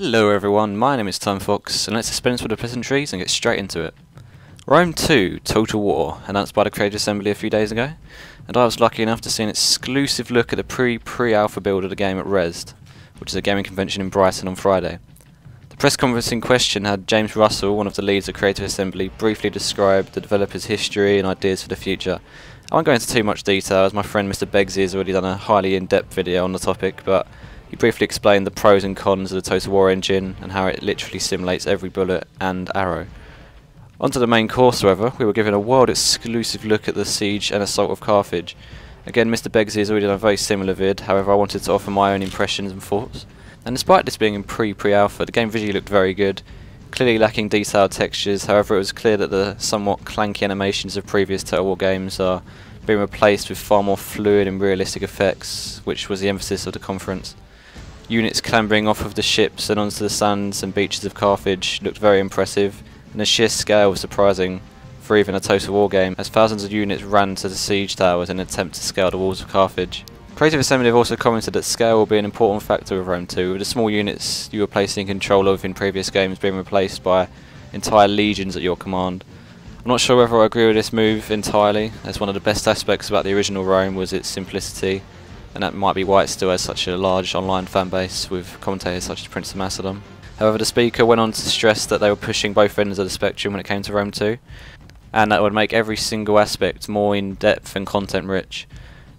Hello everyone, my name is Tom Fox, and let's dispense with the pleasantries and get straight into it. Rome 2 Total War, announced by the Creative Assembly a few days ago, and I was lucky enough to see an exclusive look at the pre-alpha build of the game at Rezzed, which is a gaming convention in Brighton on Friday. The press conference in question had James Russell, one of the leads of Creative Assembly, briefly describe the developer's history and ideas for the future. I won't go into too much detail as my friend Mr. Beggsy has already done a highly in-depth video on the topic, but he briefly explained the pros and cons of the Total War engine and how it literally simulates every bullet and arrow. Onto the main course, however, we were given a world exclusive look at the siege and assault of Carthage. Again, Mr. Beggsy has already done a very similar vid, however I wanted to offer my own impressions and thoughts. And despite this being in pre-alpha, the game visually looked very good, clearly lacking detailed textures. However, it was clear that the somewhat clanky animations of previous Total War games are being replaced with far more fluid and realistic effects, which was the emphasis of the conference. Units clambering off of the ships and onto the sands and beaches of Carthage looked very impressive, and the sheer scale was surprising for even a Total War game, as thousands of units ran to the siege towers in an attempt to scale the walls of Carthage. Creative Assembly have also commented that scale will be an important factor of Rome 2, with the small units you were placing control of in previous games being replaced by entire legions at your command. I'm not sure whether I agree with this move entirely, as one of the best aspects about the original Rome was its simplicity, and that might be why it still has such a large online fan base with commentators such as Prince of Macedon. However, the speaker went on to stress that they were pushing both ends of the spectrum when it came to Rome 2, and that would make every single aspect more in-depth and content-rich.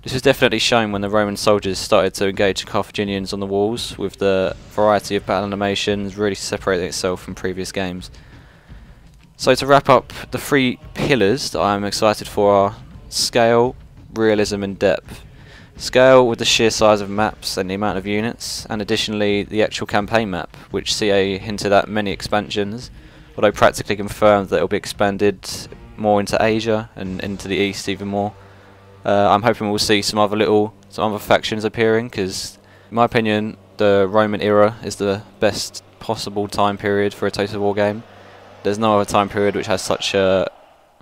This was definitely shown when the Roman soldiers started to engage the Carthaginians on the walls, with the variety of battle animations really separating itself from previous games. So to wrap up, the three pillars that I'm excited for are scale, realism and depth. Scale with the sheer size of maps and the amount of units, and additionally the actual campaign map, which CA hinted at many expansions, although practically confirmed that it will be expanded more into Asia and into the East even more. I'm hoping we'll see some other factions appearing, because in my opinion the Roman era is the best possible time period for a Total War game. There's no other time period which has such a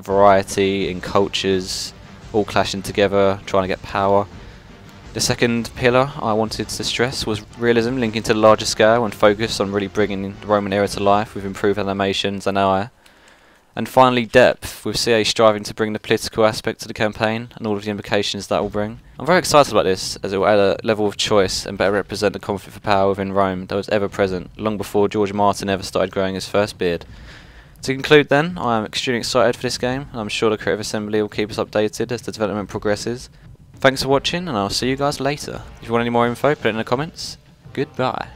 variety in cultures all clashing together trying to get power. The second pillar I wanted to stress was realism, linking to the larger scale and focus on really bringing the Roman era to life with improved animations and AI. And finally depth, with CA striving to bring the political aspect to the campaign and all of the implications that will bring. I'm very excited about this, as it will add a level of choice and better represent the conflict for power within Rome that was ever present, long before George Martin ever started growing his first beard. To conclude then, I am extremely excited for this game, and I'm sure the Creative Assembly will keep us updated as the development progresses. Thanks for watching, and I'll see you guys later. If you want any more info, put it in the comments. Goodbye.